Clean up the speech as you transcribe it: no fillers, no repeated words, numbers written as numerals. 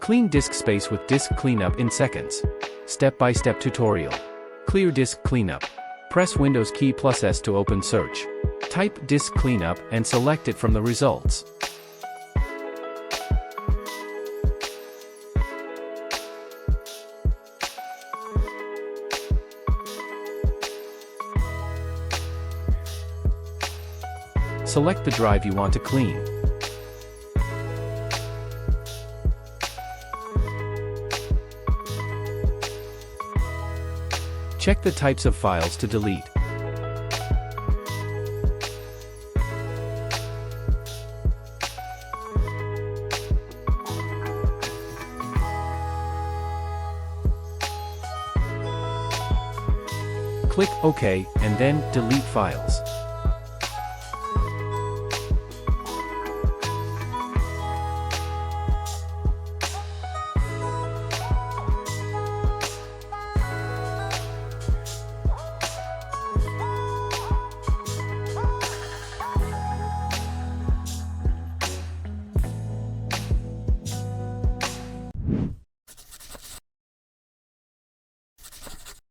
Clean disk space with disk cleanup in seconds. Step-by-step tutorial. Clear disk cleanup. Press Windows key plus S to open search. Type disk cleanup and select it from the results. Select the drive you want to clean. Check the types of files to delete. Click OK and then Delete Files.